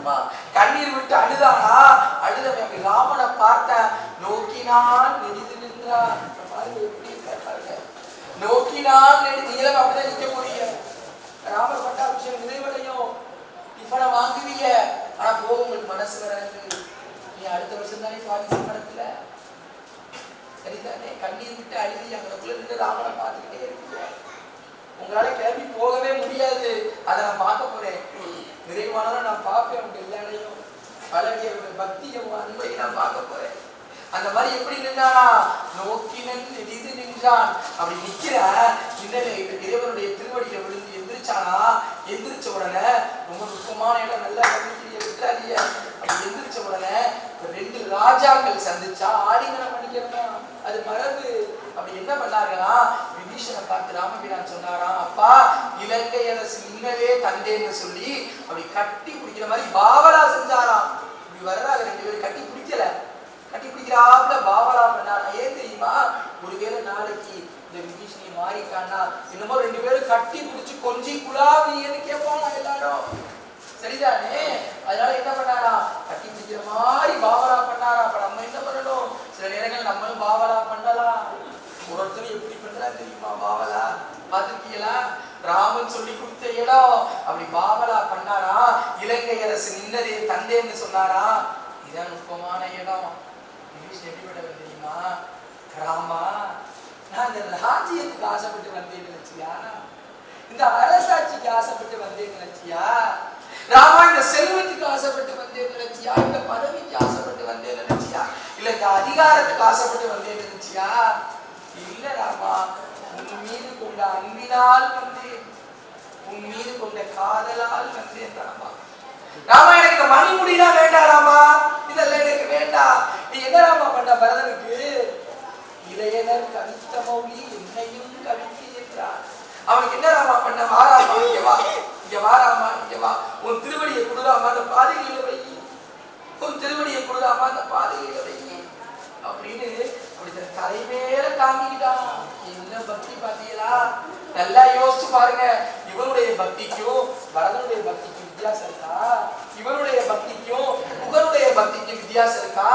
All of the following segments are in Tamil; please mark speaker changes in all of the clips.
Speaker 1: தெரியுமா? கண்ணீர் விட்டு அழுதானா? அழுதவன் ராமனை பார்த்த நோக்கினான் நெடிது நின்றான். பாருங்க எப்படி பாருங்க, நோக்கினான் நீங்களும் அப்படிதான் நிக்க போறீங்க. ராமர் பட்டாபிஷேகம் நிறைவடையும், டிஃபனை வாங்குவீங்க, ஆனா போக உங்களுக்கு மனசு வராது. நீ அடுத்த வருஷம் தானே சுவாமி சம்பளத்துல, சரிதானே? கண்ணீர் விட்டு அழுதி அங்கக்குள்ள இருந்து ராமனை பார்த்துக்கிட்டே இருக்கீங்க. உங்களால கிளம்பி போகவே முடியாது. அதை நான் பார்க்க போறேன், நிறைவானாலும் நான் பார்ப்பேன். உங்க எல்லாரையும் பழகிய பக்தியும் அன்பையும் நான் பார்க்க போறேன். அந்த மாதிரி எப்படி நின்றானா? நோக்கினன் நெடிது நின்றான். அப்படி நிக்கிற இறைவனுடைய திருவடியில விழுந்து எந்திரிச்சானா? எந்திரிச்ச உடனே ரொம்ப நுட்பமான இடம், நல்லா கவனிக்கிறீங்க, விட்டுறாதீங்க. அப்படி எந்திரிச்ச உடனே ரெண்டு ராஜாக்கள் சந்திச்சா ஆலிங்கனம் பண்ணிக்கிறதா, அது மரபு. அப்படி என்ன பண்ணாருன்னா, விபீஷணனை பார்த்து ராமபிரான் சொன்னாராம், அப்பா இலங்கை அரசு இன்னவே தந்தேன்னு சொல்லி அப்படி கட்டி பிடிக்கிற மாதிரி பாவலா செஞ்சாராம். இப்படி வர்றாங்க ரெண்டு பேரும், கட்டி பிடிக்கல, கட்டி பிடிக்கிறாப்புல பாவலா பண்ணாரா. ஏன் தெரியுமா? ஒருவேளை நாளைக்கு இந்த விபீஷணி மாறிட்டான்னா இன்னமும் ரெண்டு பேரும் கட்டி பிடிச்சி கொஞ்சி குழாவின்னு கேட்பானா எல்லாரும், சரிதானே? அதனால என்ன பண்ணாரா? கட்டி பிடிக்கிற மாதிரி பாவலா பண்ணாரா. அப்ப நம்ம என்ன பண்ணணும்? சில நேரங்கள் நம்மளும் பாவலா பண்ணலாம். ஒருத்தர் எப்படி பண்றா தெரியுமா? பாவலா பார்த்துருக்கீங்களா? ராமன் சொல்லி கொடுத்த இடம். அப்படி பாவலா பண்ணாரா. இலங்கை அரசு நின்னதே தந்தேன்னு சொன்னாரா. இதான் நுட்பமான இடம். எப்படி விட தெரியுமா? ராமா, நான் இந்த ராஜ்யத்துக்கு ஆசைப்பட்டு வந்தேன்னு நினைச்சியா? இந்த அரசாட்சிக்கு ஆசைப்பட்டு வந்தேன்னு நினைச்சியா? ராமா, இந்த செல்வத்துக்கு ஆசைப்பட்டு வந்தேன்னு நினைச்சியா? இந்த பதவிக்கு ஆசைப்பட்டு வந்தேன்னு நினைச்சியா? இல்ல இந்த அதிகாரத்துக்கு ஆசைப்பட்டு வந்தேன்னு நினைச்சியா? இல்ல ராமா, உன் மீது கொண்ட அன்பினால் வந்தேன், உன் மீது கொண்ட காதலால் வந்தேன் ராமா. ராமா, எனக்கு இந்த மணிமுடிதான் வேண்டாம் ராமா, இதெல்லாம் எனக்கு வேண்டாம். நீ என்ன ராமா பண்ண பரதனுக்கு? இளையனர் கவித்த மௌலி என்னையும் கவித்து என்றார். அவனுக்கு என்ன ராமா பண்ண? வாராமா, இங்க வா, இங்க வாராமா, இங்க வா, உன் திருவடியை கொடுராமா அந்த பாதையில வை, உன் திருவடியை கொடுராமா அந்த பாதையில வை அப்படின்னு அப்படி தலை மேல தாங்கிட்டான். என்ன பக்தி பாத்தீங்களா? நல்லா யோசிச்சு பாருங்க. இவனுடைய பக்திக்கும் பரதனுடைய பக்திக்கும் வித்தியாசம் இருக்கா? இவனுடைய பக்திக்கும் புகனுடைய பக்திக்கும் வித்தியாசம் இருக்கா?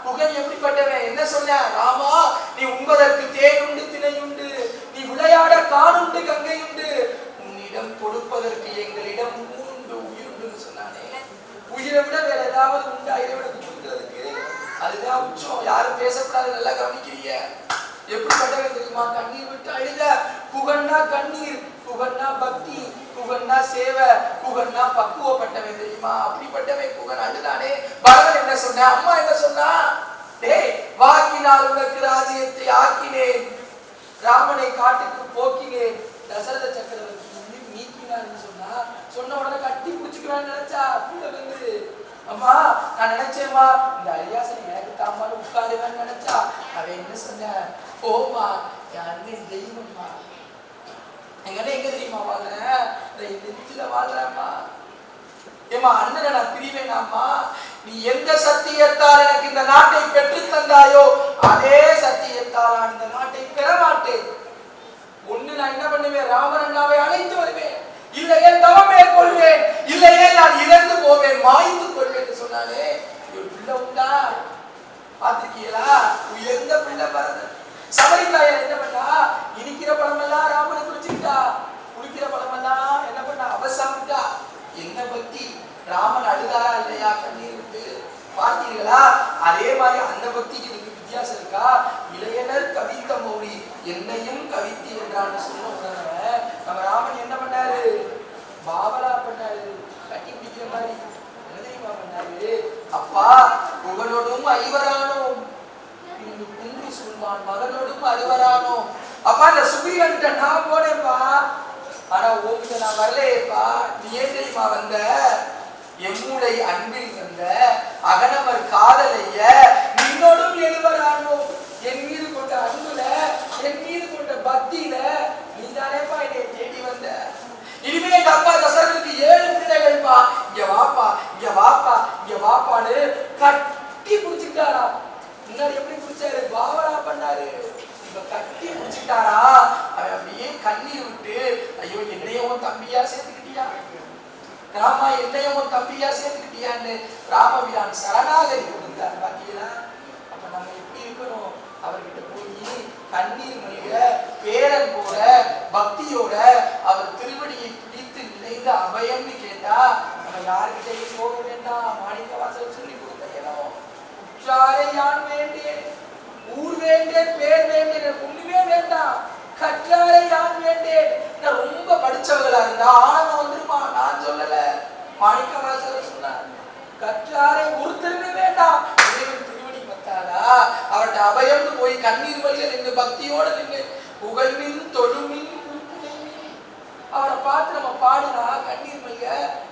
Speaker 1: புகன் எப்படிப்பட்டவன்? என்ன சொன்ன? ராமா, நீ உண்பதற்கு தேனுண்டு திணையுண்டு, நீ விளையாட காணுண்டு கங்கையுண்டு, உன்னிடம் கொடுப்பதற்கு எங்களிடம் ஊண்டு உயிருண்டுன்னு சொன்னானே. உயிரை விட வேற ஏதாவது உண்டா இறைவனுக்கு கொடுக்கிறதுக்கு? அதுதான் உச்சம். யாரும் பேசக்கூடாது, நல்லா கவனிக்கிறீங்க. எப்படிப்பட்டவன் தெரியுமா? கண்ணீர் விட்டு அழுத. புகன்னா கண்ணீர், புகன்னா பக்தி, புகன்னா சேவை, புகன்னா பக்குவப்பட்டவன் தெரியுமா? அப்படிப்பட்டவன் புகன் அழுதானே. பரதன் என்ன சொன்ன? அம்மா என்ன சொன்னா? டேய், வாக்கினால் உனக்கு ராஜ்யத்தை ஆக்கினேன், ராமனை காட்டுக்கு போக்கினேன், தசரத சக்கரவர்த்தி நீக்கினான்னு சொன்னா. சொன்ன உடனே கட்டி பிடிச்சுக்குவேன்னு நினைச்சா புள்ள வந்து, அம்மா நான் நினைச்சேம்மா இந்த அரியாசனை எனக்கு தாமான்னு உட்காருவேன்னு நினைச்சா. அவன் என்ன சொன்ன? ஓமா, என் அண்ணன் தெய்வம்மா, எங்க அண்ணன் எங்க தெரியுமா வாழ்றேன்? நெஞ்சில வாழ்றேம்மா. ஏமா அண்ணனை நான் பிரிவேனாம்மா? நீ எந்த சத்தியத்தால் எனக்கு இந்த நாட்டை பெற்று தந்தாயோ அதே சத்தியத்தால் நான் இந்த நாட்டை பெற மாட்டேன். ஒண்ணு நான் என்ன பண்ணுவேன்? ராமன் அண்ணாவை அழைத்து வருவேன், இல்லையே தவம் மேற்கொள்வேன், இல்லையே நான் இறந்து போவேன், மாய்த்து கொள்வேன் சொன்னாலே. ஒரு பிள்ளை உண்டா? பாத்திருக்கீங்களா? உயர்ந்த பிள்ளை பரதன். சபரிதாயர் என்ன பண்ணா? இனிக்கிற பழமெல்லாம் ராமனை குடிச்சுக்கிட்டா, குடிக்கிற பழமெல்லாம் என்ன பண்ணா? அவசாமிட்டா. என்ன பக்தி! ராமன் அழுதாரா இல்லையா கண்ணீர் விட்டு? பார்த்தீங்களா? அதே மாதிரி அந்த பக்திக்கு இதுக்கு வித்தியாசம் இருக்கா? இளையனர் கவித்த மௌலி என்னையும் கவித்தி என்றான்னு சொன்ன உடனே நம்ம ராமன் என்ன பண்ணாரு? பாவலா பண்ணாரு, கட்டி பிடிக்கிற மாதிரி. என்ன தெரியுமா பண்ணாரு? அப்பா புகழோடும் ஐவரானோம், குன்றி சொல்வான் மகனோடும் அறுவரானோம். அப்பா இந்த சுக்ரீவன்கிட்ட நான் போனேப்பா, ஆனா உங்ககிட்ட நான் வரலையேப்பா. நீ ஏன் தெரியுமா வந்த? எம்முடைய அன்பில் வந்த அகனவர் காதலைய நின்னோடும் எழுவரானோம். என் மீது கொண்ட அன்புல, என் மீது கொண்ட பக்தியில நீதானேப்பா என்னை தேடி வந்த. இனிமே எங்க அப்பா தசரனுக்கு 7 பிள்ளைகள்ப்பா. இங்க வாப்பா, இங்க வாப்பா, இங்க வாப்பான்னு கட்டி பிடிச்சிட்டாரா. முன்னாடி எப்படி பிடிச்சாரு? பாவலா பண்ணாரு. இப்ப கட்டி பிடிச்சிட்டாரா. அவன் அப்படியே கண்ணீர் விட்டு, ஐயோ என்னையும் தம்பியா சேர்த்துக்கிட்டியா ராமா என்னையும் உன் தம்பியா சேர்த்துக்கிட்டியான்னு ராமபிரான் சரணாகதி கொடுத்தார். பாத்தீங்களா? அப்ப நம்ம எப்படி இருக்கணும்? அவர்கிட்ட போய் கண்ணீர் மல்க பேரன் போல பக்தியோட அவர் திருவடியை பிடித்து நிலைந்து அபயம்னு கேட்டா நம்ம யாருக்கிட்டையும் போக வேண்டாம். மாணிக்க வாசல் சொல்லி கொடுத்த இடம். உற்றாரை யான் வேண்டேன், ஊர் வேண்டேன், பேர் வேண்டேன், ஒண்ணுமே வேண்டாம். கற்றாரை யான் வேண்டேன். ரொம்ப படிச்சவங்களா இருந்தா ஆணவம் வந்துருமா? நான் சொல்லல, மாணிக்க வாசகர் சொன்னார். கற்றாரை ஒருத்தருமே வேண்டாம். திருவடி பத்தாதா? அவர்கிட்ட அபயம்னு போய் கண்ணீர் வழியில் நின்று பக்தியோட நின்று புகழ்மின் தொழுமின் அவரை பார்த்து நம்ம பாடுனா கண்ணீர் மல்க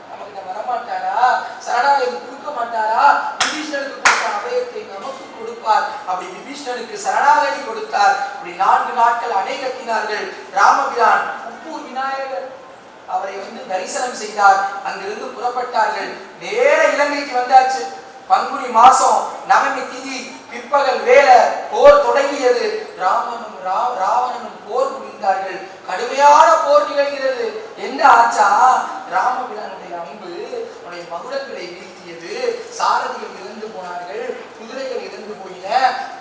Speaker 1: நமக்கு வரமாட்டாரா? சரணாகதி கொடுக்க மாட்டாரா? விபீஷணனுக்கு கொடுத்த அபயத்தை நமக்கு கொடுப்பார். அப்படி விபீஷணனுக்கு சரணாகதி கொடுத்தார். அப்படி 4 நாட்கள் அணை கட்டினார்கள். ராமபிரான் உப்பூர் விநாயகர் அவரை தரிசனம் செய்தார். அங்கிருந்து புறப்பட்டார்கள். நேர இலங்கைக்கு வந்தாச்சு. பங்குனி மாசம் நவமி திதி பிற்பகல் வேலை போர் தொடங்கியது. ராவணனும் போர் புரிந்தார்கள். கடுமையான போர் நிகழ்கிறது. என்ன ஆச்சா? ராமபிரானுடைய அம்பு உடைய மகுடங்களை வீழ்த்தியது. சாரதிகள் இறந்து போனார்கள், குதிரைகள் இறந்து போயின,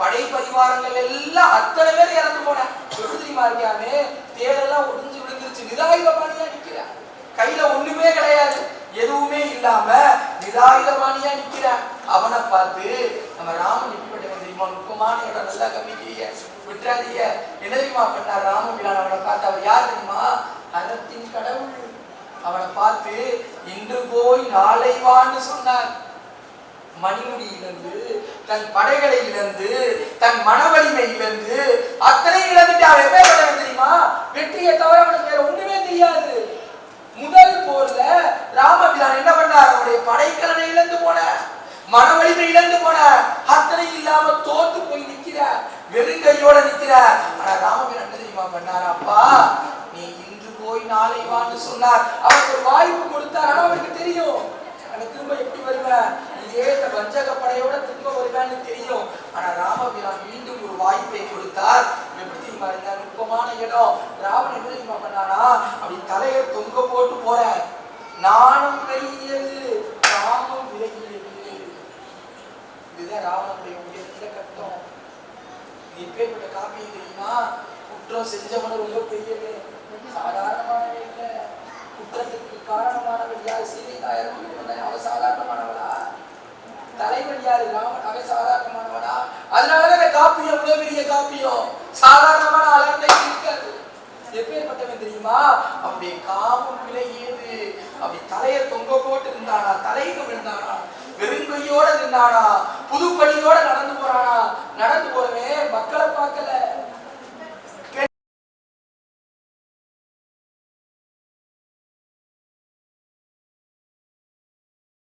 Speaker 1: படை பரிவாரங்கள் எல்லாம் அத்தனை பேர் இறந்து போன. தெரியுமா இருக்காமே? தேரெல்லாம் ஒடிஞ்சு விழுந்துருச்சு. நிராயுதபாணியா நிற்கிறார். கையில ஒண்ணுமே கிடையாது, எதுவுமே இல்லாம நிராயுதபாணியா நிற்கிறார். அவனை பார்த்து நம்ம ராமன் இப்படிப்பட்டவன் தெரியுமா? நுட்பமான இடம், நல்லா கவனிக்கிறீங்க, விட்டுறாதீங்க. என்ன தெரியுமா பண்ணார் ராமபிரான்? அவனை பார்த்து அவர் யார் தெரியுமா? அறத்தின் கடவுள். அவனை பார்த்து இன்று போய் நாளை வான்னு சொன்னார். மணிமுடி இழந்து, தன் படைகளை இழந்து, தன் மனவலிமை இழந்து, அத்தனை இழந்துட்டு அவன் எப்பேற்பட்டவன் தெரியுமா? வெற்றியை தவிர அவனுக்கு வேற ஒண்ணுமே தெரியாது. முதல் போர்ல ராமபிரான் என்ன பண்ணார்? அவருடைய படைக்கலனை இழந்து போன, மனவலிமை இழந்து போன, அத்தனை இல்லாம தோத்து போய் நிக்கிறார், வெறுங்கையோட நிக்கிறார். ஆனா ராமபிரான் என்ன தெரியுமா பண்ணார்? அப்பா நீ இன்று போய் நாளை வான்னு சொன்னார். அவருக்கு ஒரு வாய்ப்பு கொடுத்தார். ஆனா அவருக்கு தெரியும் திரும்ப எப்படி வருவேன், இதே இந்த வஞ்சக படையோட திரும்ப வருவேன்னு தெரியும். ஆனா ராமபிரான் மீண்டும் ஒரு வாய்ப்பை கொடுத்தார். எப்படி தெரியுமா? இந்த நுட்பமான இடம். ராவணன் என்ன தெரியுமா பண்ணானா? அப்படி தலையை தொங்க போட்டு போற, நானும் பெரியது ராமம் விலகியது. இதுதான் ராவணனுடைய உயர்ந்த கட்டம். எப்பேற்பட்ட காப்பியம் தெரியுமா? குற்றம் செஞ்சவன ரொம்ப பெரியது, சாதாரணமானவே இல்லை. குற்றத்துக்கு காரணமானவள் யார்? சீதை தாயார். அவ சாதாரணமானவளா? தலைவன் யாரு? ராமன். அவன் சாதாரணமானவனா? அதனாலதான் காப்பியம் இவ்வளவு பெரிய காப்பியம். சாதாரணமான அலர்ந்த இருக்காது. எப்பேற்பட்டவன் தெரியுமா? அப்படி காமம் விலகியது. அப்படி தலையை தொங்க போட்டு இருந்தானா, தலையில விழுந்தானா, வெறுங்கையோட இருந்தானா, புதுப்படியோட நடந்து போறானா. நடந்து போறவே மக்களை